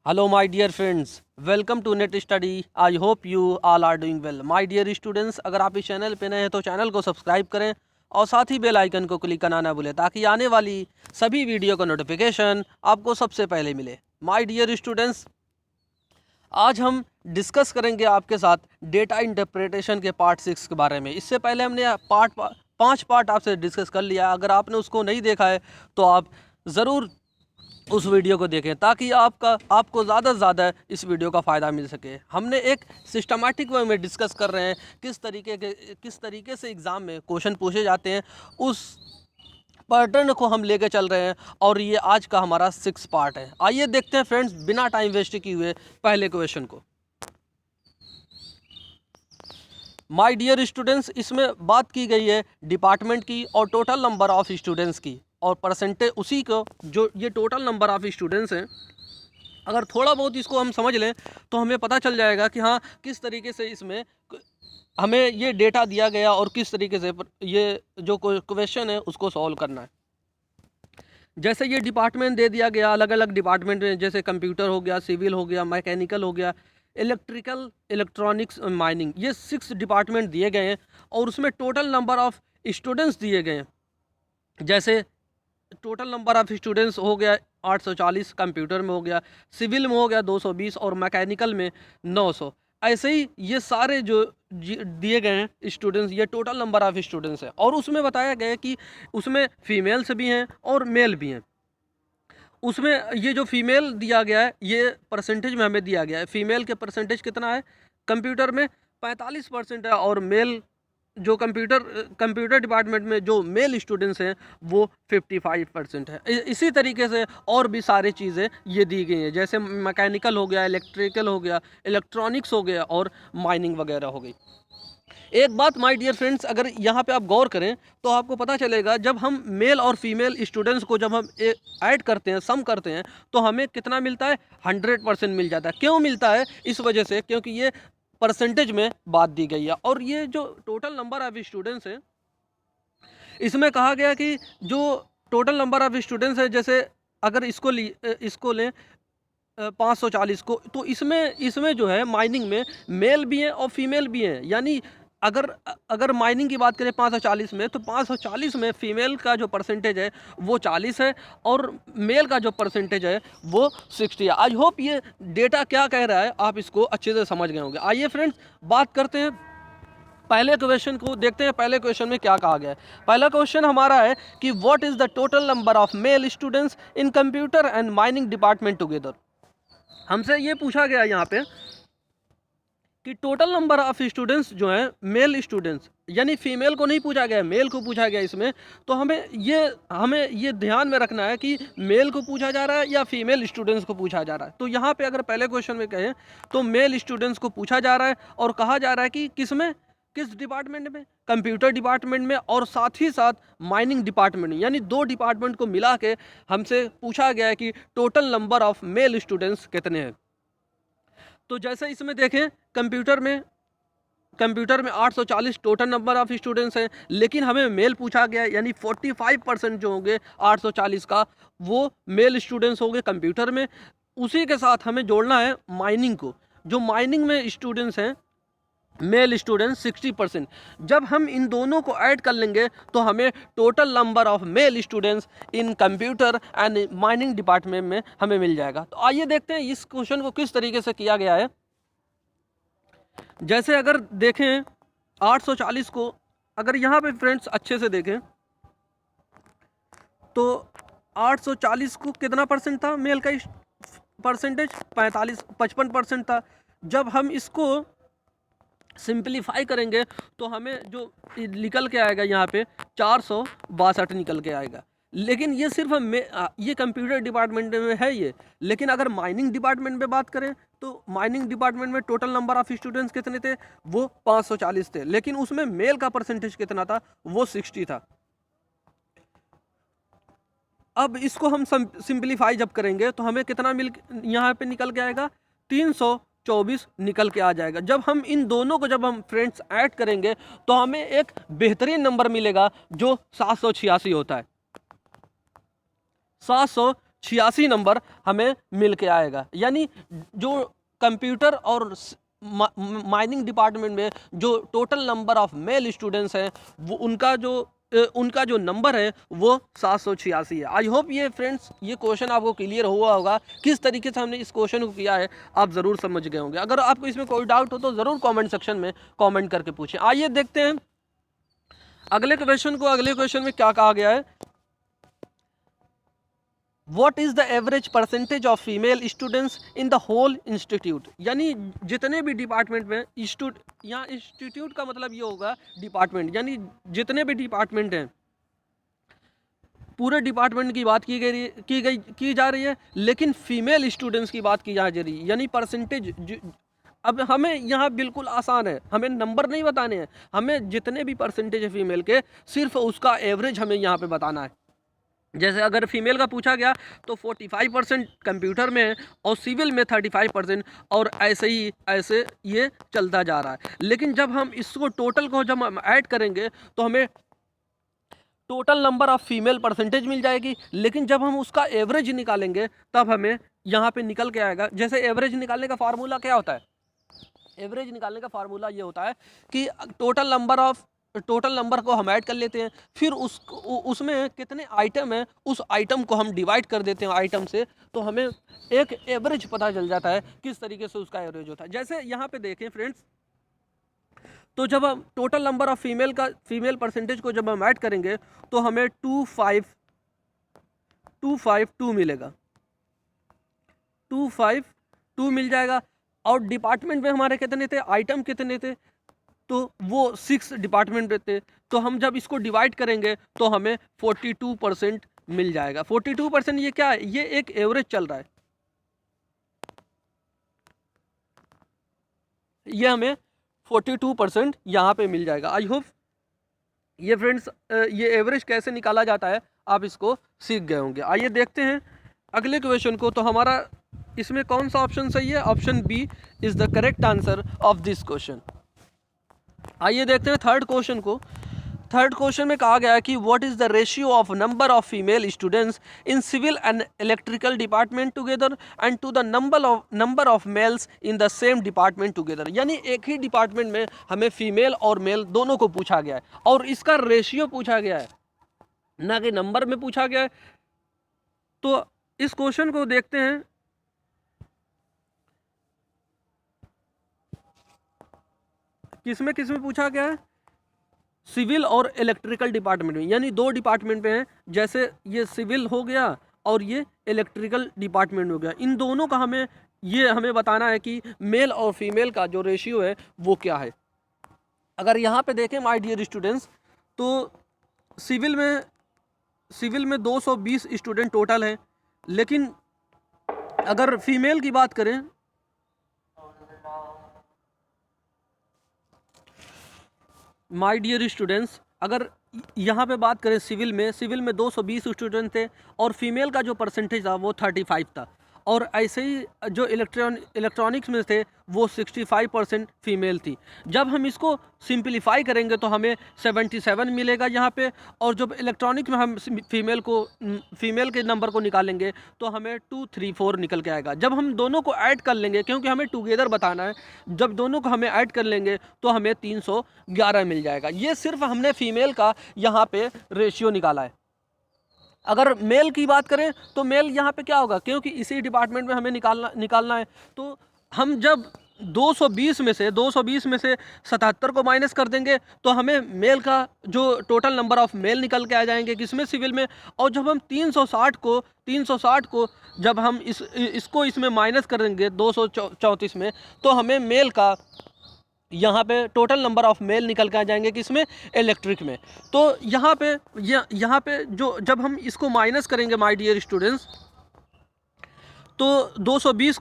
Hello, my dear friends. Welcome to Net Study. I hope you all are doing well. My dear students, अगर आप इस channel पे नए हैं तो चैनल को सब्सक्राइब करें और साथ ही बेल आइकन को क्लिक करना ना भूलें ताकि आने वाली सभी वीडियो का नोटिफिकेशन आपको सबसे पहले मिले। माय डियर स्टूडेंट्स, आज हम डिस्कस करेंगे आपके साथ डेटा इंटरप्रिटेशन के पार्ट 6 के बारे में। इससे पहले हमने पाँच पार्ट आपसे डिस्कस कर लिया। अगर आपने उसको नहीं देखा है तो आप ज़रूर उस वीडियो को देखें ताकि आपको ज़्यादा से ज़्यादा इस वीडियो का फ़ायदा मिल सके। हमने एक सिस्टमैटिक वे में डिस्कस कर रहे हैं किस तरीके से एग्ज़ाम में क्वेश्चन पूछे जाते हैं, उस पैटर्न को हम लेके चल रहे हैं और ये आज का हमारा 6 पार्ट है। आइए देखते हैं फ्रेंड्स, बिना टाइम वेस्ट किए हुए पहले क्वेश्चन को। माय डियर स्टूडेंट्स, इसमें बात की गई है डिपार्टमेंट की और टोटल नंबर ऑफ़ स्टूडेंट्स की और परसेंटेज उसी को, जो ये टोटल नंबर ऑफ़ स्टूडेंट्स हैं, अगर थोड़ा बहुत इसको हम समझ लें तो हमें पता चल जाएगा कि हाँ किस तरीके से इसमें हमें ये डेटा दिया गया और किस तरीके से ये जो क्वेश्चन है उसको सॉल्व करना है। जैसे ये डिपार्टमेंट दे दिया गया, अलग अलग डिपार्टमेंट में, जैसे कंप्यूटर हो गया, सिविल हो गया, मैकेनिकल हो गया, इलेक्ट्रिकल, इलेक्ट्रॉनिक्स, माइनिंग, ये 6 डिपार्टमेंट दिए गए हैं और उसमें टोटल नंबर ऑफ़ स्टूडेंट्स दिए गए हैं। जैसे टोटल नंबर ऑफ़ स्टूडेंट्स हो गया 840, कंप्यूटर में हो गया, सिविल में हो गया 220 और मैकेनिकल में 900। ऐसे ही ये सारे जो दिए गए हैं स्टूडेंट्स, ये टोटल नंबर ऑफ़ स्टूडेंट्स है और उसमें बताया गया है कि उसमें फीमेल्स भी हैं और मेल भी हैं। उसमें ये जो फीमेल दिया गया है ये परसेंटेज में हमें दिया गया है। फीमेल के परसेंटेज कितना है? कंप्यूटर में 45% है और मेल जो कंप्यूटर डिपार्टमेंट में जो मेल स्टूडेंट्स हैं वो 55% है। इसी तरीके से और भी सारी चीज़ें ये दी गई हैं, जैसे मैकेनिकल हो गया, इलेक्ट्रिकल हो गया, इलेक्ट्रॉनिक्स हो गया और माइनिंग वगैरह हो गई। एक बात माय डियर फ्रेंड्स, अगर यहाँ पे आप गौर करें तो आपको पता चलेगा, जब हम मेल और फीमेल स्टूडेंट्स को जब हम ऐड करते हैं, सम करते हैं, तो हमें कितना मिलता है? 100% मिल जाता है। क्यों मिलता है? इस वजह से क्योंकि ये परसेंटेज में बात दी गई है और ये जो टोटल नंबर ऑफ स्टूडेंट्स हैं, इसमें कहा गया कि जो टोटल नंबर ऑफ स्टूडेंट्स है, जैसे अगर इसको लें 540 को, तो इसमें जो है माइनिंग में मेल भी हैं और फीमेल भी हैं। यानी अगर माइनिंग की बात करें 540 में, तो 540 में फीमेल का जो परसेंटेज है वो 40 है और मेल का जो परसेंटेज है वो 60 है। आई होप ये डेटा क्या कह रहा है आप इसको अच्छे से समझ गए होंगे। आइए फ्रेंड्स, बात करते हैं पहले क्वेश्चन को, देखते हैं पहले क्वेश्चन में क्या कहा गया है। पहला क्वेश्चन हमारा है कि what is the total number of male students in computer and mining department together. हमसे ये पूछा गया यहाँ पे कि टोटल नंबर ऑफ स्टूडेंट्स जो हैं मेल स्टूडेंट्स, यानी फीमेल को नहीं पूछा गया, मेल को पूछा गया इसमें। तो हमें ये ध्यान में रखना है कि मेल को पूछा जा रहा है या फीमेल स्टूडेंट्स को पूछा जा रहा है। तो यहाँ पे अगर पहले क्वेश्चन में कहें तो मेल स्टूडेंट्स को पूछा जा रहा है और कहा जा रहा है कि किस डिपार्टमेंट में? कंप्यूटर डिपार्टमेंट में और साथ ही साथ माइनिंग डिपार्टमेंट में, यानी 2 डिपार्टमेंट को मिला के हमसे पूछा गया है कि total number of male students कितने हैं। तो जैसे इसमें देखें, कंप्यूटर में 840 टोटल नंबर ऑफ स्टूडेंट्स हैं, लेकिन हमें मेल पूछा गया है, यानी 45% जो होंगे 840 का वो मेल स्टूडेंट्स होंगे कंप्यूटर में। उसी के साथ हमें जोड़ना है माइनिंग को, जो माइनिंग में स्टूडेंट्स हैं मेल स्टूडेंट्स 60%। जब हम इन दोनों को ऐड कर लेंगे तो हमें total number of male students in computer and mining department में हमें मिल जाएगा। तो आइए देखते हैं इस क्वेश्चन को किस तरीके से किया गया है। जैसे अगर देखें 840 को, अगर यहाँ पे फ्रेंड्स अच्छे से देखें तो 840 को कितना परसेंट था मेल का परसेंटेज? 55% था। जब हम इसको सिंपलीफाई करेंगे तो हमें जो निकल के आएगा यहाँ पे 462 निकल के आएगा। लेकिन ये सिर्फ ये कंप्यूटर डिपार्टमेंट में है ये, लेकिन अगर माइनिंग डिपार्टमेंट में बात करें तो माइनिंग डिपार्टमेंट में टोटल नंबर ऑफ स्टूडेंट्स कितने थे? वो 540 थे, लेकिन उसमें मेल का परसेंटेज कितना था? वो 60 था। अब इसको हम सिंपलीफाई जब करेंगे तो हमें कितना यहाँ पे निकल के आएगा? 324 निकल के आ जाएगा। जब हम इन दोनों को फ्रेंड्स ऐड करेंगे तो हमें एक बेहतरीन नंबर मिलेगा जो 786 होता है। 286 नंबर हमें मिल के आएगा। यानी जो कंप्यूटर और माइनिंग डिपार्टमेंट में जो total number of male students हैं वो उनका जो नंबर है वो 786 है। आई होप ये फ्रेंड्स ये क्वेश्चन आपको क्लियर हुआ होगा, किस तरीके से हमने इस क्वेश्चन को किया है आप ज़रूर समझ गए होंगे। अगर आपको इसमें कोई डाउट हो तो ज़रूर कमेंट सेक्शन में कमेंट करके पूछें। आइए देखते हैं अगले क्वेश्चन को। अगले क्वेश्चन में क्या कहा गया है, What is the average percentage of female students in the whole institute? यानी जितने भी डिपार्टमेंट में यहाँ इंस्टीट्यूट का मतलब ये होगा डिपार्टमेंट, यानी जितने भी डिपार्टमेंट हैं पूरे डिपार्टमेंट की बात की जा रही है, लेकिन फीमेल स्टूडेंट्स की बात की जा रही है। यानी परसेंटेज अब हमें यहाँ बिल्कुल आसान है, हमें नंबर नहीं बताने हैं, हमें जितने भी परसेंटेज है फीमेल के सिर्फ उसका एवरेज हमें यहाँ पे बताना है। जैसे अगर फीमेल का पूछा गया तो 45% कंप्यूटर में है और सिविल में 35%, और ऐसे ये चलता जा रहा है। लेकिन जब हम इसको टोटल को जब हम ऐड करेंगे तो हमें total number of female percentage मिल जाएगी, लेकिन जब हम उसका एवरेज निकालेंगे तब हमें यहाँ पे निकल के आएगा। जैसे एवरेज निकालने का फार्मूला क्या होता है, एवरेज निकालने का फार्मूला ये होता है कि टोटल नंबर को हम ऐड कर लेते हैं, फिर उसमें कितने आइटम हैं उस आइटम को हम डिवाइड कर देते हैं आइटम से, तो हमें एक एवरेज पता चल जाता है किस तरीके से उसका एवरेज होता है। जैसे यहाँ पे देखें फ्रेंड्स, तो जब हम total number of female percentage को जब हम ऐड करेंगे तो हमें 252 मिलेगा, 252 मिल जाएगा। और डिपार्टमेंट में हमारे कितने थे, आइटम कितने थे, तो वो 6 डिपार्टमेंट में थे। तो हम जब इसको डिवाइड करेंगे तो हमें 42% मिल जाएगा। 42% ये क्या है, ये एक एवरेज चल रहा है, ये हमें 42% यहाँ पे मिल जाएगा। आई होप ये फ्रेंड्स ये एवरेज कैसे निकाला जाता है आप इसको सीख गए होंगे। आइए देखते हैं अगले क्वेश्चन को। तो हमारा इसमें कौन सा ऑप्शन सही है, option B is the correct answer of this question. आइए देखते हैं थर्ड क्वेश्चन को। थर्ड क्वेश्चन में कहा गया है कि what is the ratio of number of female students in civil and electrical department together and to the number of males in the same department together. यानी एक ही डिपार्टमेंट में हमें फीमेल और मेल दोनों को पूछा गया है और इसका रेशियो पूछा गया है, ना कि नंबर में पूछा गया है। तो इस क्वेश्चन को देखते हैं। किसमें पूछा गया है, सिविल और इलेक्ट्रिकल डिपार्टमेंट में, यानी दो डिपार्टमेंट में है। जैसे ये सिविल हो गया और ये इलेक्ट्रिकल डिपार्टमेंट हो गया, इन दोनों का हमें बताना है कि मेल और फीमेल का जो रेशियो है वो क्या है। अगर यहाँ पे देखें माय डियर स्टूडेंट्स, तो सिविल में 220 स्टूडेंट टोटल हैं, लेकिन अगर फीमेल की बात करें, माय डियर स्टूडेंट्स, अगर यहाँ पे बात करें सिविल में 220 स्टूडेंट थे और फीमेल का जो परसेंटेज था वो 35 था, और ऐसे ही जो इलेक्ट्रॉनिक्स में थे वो 65% फीमेल थी। जब हम इसको सिंपलीफाई करेंगे तो हमें 77 मिलेगा यहाँ पे, और जब इलेक्ट्रॉनिक में हम फीमेल के नंबर को निकालेंगे तो हमें 234 निकल के आएगा। जब हम दोनों को ऐड कर लेंगे, क्योंकि हमें टुगेदर बताना है, जब दोनों को हमें ऐड कर लेंगे तो हमें 311 मिल जाएगा। ये सिर्फ हमने फीमेल का यहाँ पे रेशियो निकाला है। अगर मेल की बात करें तो मेल यहाँ पे क्या होगा, क्योंकि इसी डिपार्टमेंट में हमें निकालना है, तो हम जब 220 में से 77 को माइनस कर देंगे तो हमें मेल का जो टोटल नंबर ऑफ मेल निकल के आ जाएंगे, किसमें, सिविल में। और जब हम 360 को जब हम इसको इसमें माइनस करेंगे 234 में, तो हमें मेल का यहाँ पे टोटल नंबर ऑफ मेल निकल के आ जाएंगे, किसमें, इलेक्ट्रिक में। तो यहाँ पे जो जब हम इसको माइनस करेंगे माय डियर स्टूडेंट्स, तो 220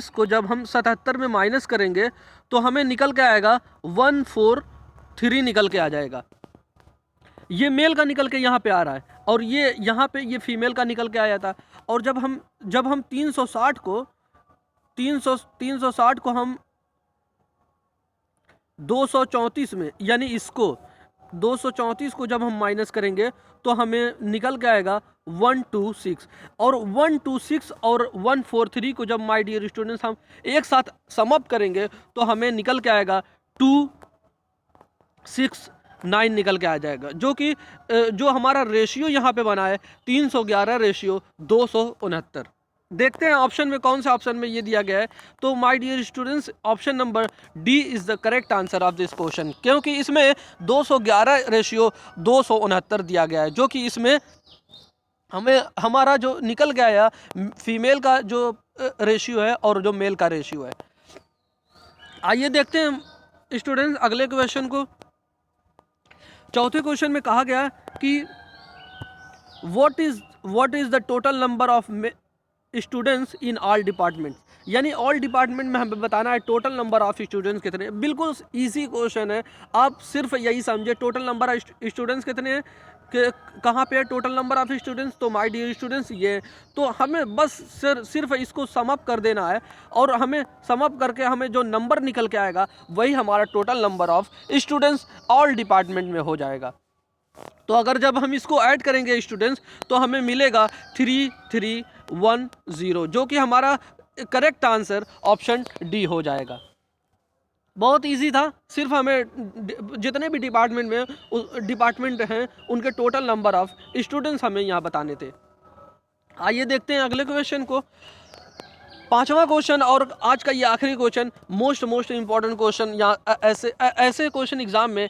को जब हम 77 में माइनस करेंगे तो हमें निकल के आएगा 143 निकल के आ जाएगा। ये मेल का निकल के यहाँ पे आ रहा है, और ये यहाँ पे ये फीमेल का निकल के आया था। और जब हम 360 को हम 234 में, यानी इसको 234 को जब हम माइनस करेंगे तो हमें निकल के आएगा 126 और 126 और 143 को जब माय डियर स्टूडेंट्स हम एक साथ सम अप करेंगे तो हमें निकल के आएगा 269 निकल के आ जाएगा, जो कि जो हमारा रेशियो यहाँ पे बना है 311 रेशियो 269। देखते हैं ऑप्शन में कौन सा ऑप्शन में ये दिया गया है। तो my dear students option number D is the correct answer of this question, क्योंकि इसमें 211 रेशियो 269 दिया गया है, जो कि इसमें हमें हमारा जो निकल गया है फीमेल का जो रेशियो है और जो मेल का रेशियो है। आइए देखते हैं स्टूडेंट्स अगले क्वेश्चन को। चौथे क्वेश्चन में कहा गया कि what is the total number of students in all departments, यानी ऑल डिपार्टमेंट में हमें बताना है टोटल नंबर ऑफ स्टूडेंट्स कितने हैं। बिल्कुल इजी क्वेश्चन है, आप सिर्फ यही समझे टोटल नंबर ऑफ स्टूडेंट्स कितने हैं, कहाँ पे है टोटल नंबर ऑफ स्टूडेंट्स, तो माय डियर स्टूडेंट्स ये, तो हमें बस सिर्फ इसको सम अप कर देना है और हमें सम अप करके हमें जो नंबर निकल के आएगा वही हमारा total number of students all department में हो जाएगा। तो अगर जब हम इसको ऐड करेंगे स्टूडेंट्स तो हमें मिलेगा 3310, जो कि हमारा करेक्ट आंसर ऑप्शन डी हो जाएगा। बहुत इजी था, सिर्फ हमें जितने भी डिपार्टमेंट हैं उनके टोटल नंबर ऑफ स्टूडेंट्स हमें यहाँ बताने थे। आइए देखते हैं अगले क्वेश्चन को। पांचवा क्वेश्चन और आज का ये आखिरी क्वेश्चन, मोस्ट इंपॉर्टेंट क्वेश्चन, यहाँ ऐसे क्वेश्चन एग्जाम में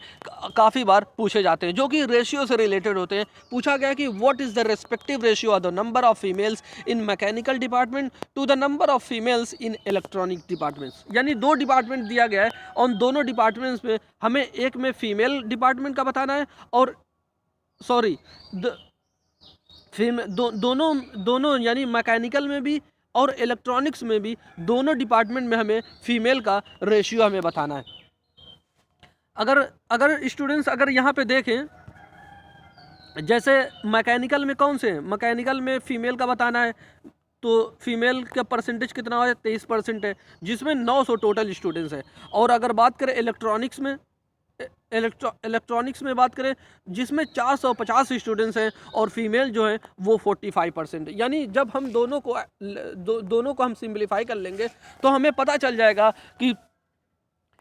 काफ़ी बार पूछे जाते हैं जो कि रेशियो से रिलेटेड होते हैं। पूछा गया कि what is the respective ratio of the number of females in mechanical department to the number of females in electronic departments, यानी दो डिपार्टमेंट दिया गया है और दोनों डिपार्टमेंट्स में हमें एक में फीमेल डिपार्टमेंट का बताना है और दोनों यानी मैकेनिकल में भी और इलेक्ट्रॉनिक्स में भी दोनों डिपार्टमेंट में हमें फीमेल का रेशियो हमें बताना है। अगर स्टूडेंट्स अगर यहाँ पे देखें, जैसे मैकेनिकल में कौन से हैं, मैकेनिकल में फीमेल का बताना है तो फीमेल का परसेंटेज कितना है, 23% है, जिसमें 900 टोटल स्टूडेंट्स हैं। और अगर बात करें इलेक्ट्रॉनिक्स में बात करें जिसमें 450 स्टूडेंट्स हैं और फीमेल जो है वो 45%। यानी जब हम दोनों को हम सिंपलीफाई कर लेंगे तो हमें पता चल जाएगा कि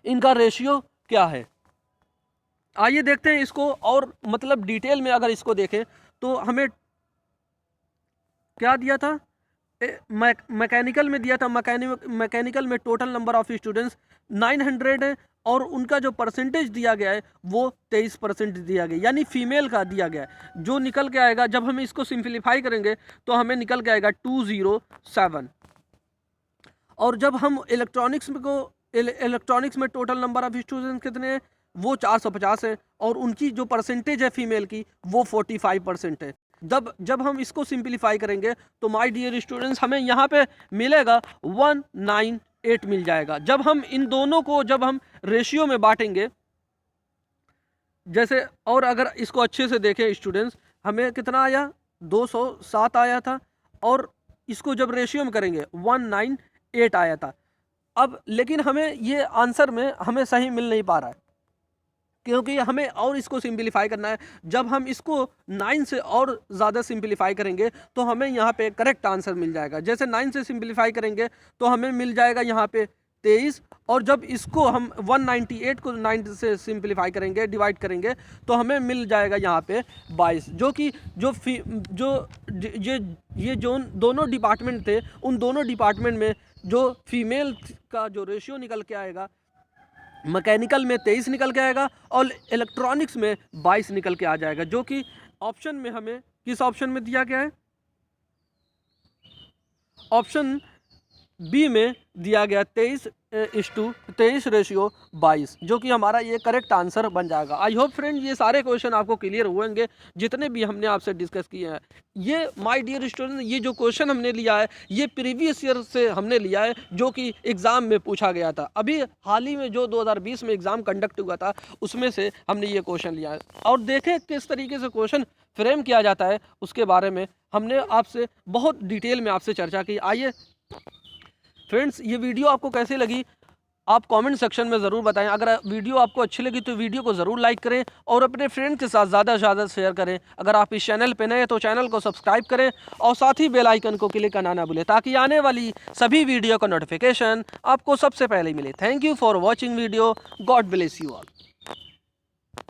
इनका रेशियो क्या है। आइए देखते हैं इसको और मतलब डिटेल में अगर इसको देखें तो हमें क्या दिया था, मैकेनिकल में दिया था, मैकेनिकल में टोटल नंबर ऑफ स्टूडेंट्स 900 है और उनका जो परसेंटेज दिया गया है वो 23% दिया गया, यानी फीमेल का दिया गया है। जो निकल के आएगा जब हम इसको सिंपलीफाई करेंगे तो हमें निकल के आएगा 207। और जब हम इलेक्ट्रॉनिक्स में टोटल नंबर ऑफ स्टूडेंट्स कितने हैं, वो 450 है और उनकी जो परसेंटेज है फीमेल की वो 45% है। जब हम इसको सिंपलीफाई करेंगे तो माय डियर स्टूडेंट्स हमें यहाँ पे मिलेगा 198 मिल जाएगा। जब हम इन दोनों को जब हम रेशियो में बांटेंगे जैसे, और अगर इसको अच्छे से देखें स्टूडेंट्स, हमें कितना आया 207 आया था और इसको जब रेशियो में करेंगे 198 आया था। अब लेकिन हमें ये आंसर में हमें सही मिल नहीं पा रहा है क्योंकि हमें और इसको सिंपलीफाई करना है। जब हम इसको 9 से और ज़्यादा सिंपलीफाई करेंगे तो हमें यहाँ पे करेक्ट आंसर मिल जाएगा। जैसे 9 से सिंपलीफाई करेंगे तो हमें मिल जाएगा यहाँ पे 23, और जब इसको हम 198 को 9 से सिंपलीफाई करेंगे, डिवाइड करेंगे, तो हमें मिल जाएगा यहाँ पे 22, जो कि ये जो दोनों डिपार्टमेंट थे उन दोनों डिपार्टमेंट में जो फीमेल का जो रेशियो निकल के आएगा, मैकेनिकल में 23 निकल के आएगा और इलेक्ट्रॉनिक्स में 22 निकल के आ जाएगा, जो कि ऑप्शन में हमें किस ऑप्शन में दिया गया है, ऑप्शन बी में दिया गया 23:23 रेशियो 22, जो कि हमारा ये करेक्ट आंसर बन जाएगा। आई होप फ्रेंड ये सारे क्वेश्चन आपको क्लियर होंगे जितने भी हमने आपसे डिस्कस किए हैं। ये माय डियर स्टूडेंट ये जो क्वेश्चन हमने लिया है ये प्रीवियस ईयर से हमने लिया है, जो कि एग्ज़ाम में पूछा गया था। अभी हाल ही में जो 2020 में एग्ज़ाम कंडक्ट हुआ था उसमें से हमने ये क्वेश्चन लिया है और देखें किस तरीके से क्वेश्चन फ्रेम किया जाता है, उसके बारे में हमने आपसे बहुत डिटेल में आपसे चर्चा की। आइए फ्रेंड्स ये वीडियो आपको कैसी लगी आप कमेंट सेक्शन में ज़रूर बताएं। अगर वीडियो आपको अच्छी लगी तो वीडियो को ज़रूर लाइक करें और अपने फ्रेंड के साथ ज़्यादा से ज़्यादा शेयर करें। अगर आप इस चैनल पे नए हैं तो चैनल को सब्सक्राइब करें और साथ ही बेल आइकन को क्लिक करना ना भूलें, ताकि आने वाली सभी वीडियो का नोटिफिकेशन आपको सबसे पहले मिले। Thank you for watching video. God bless you all.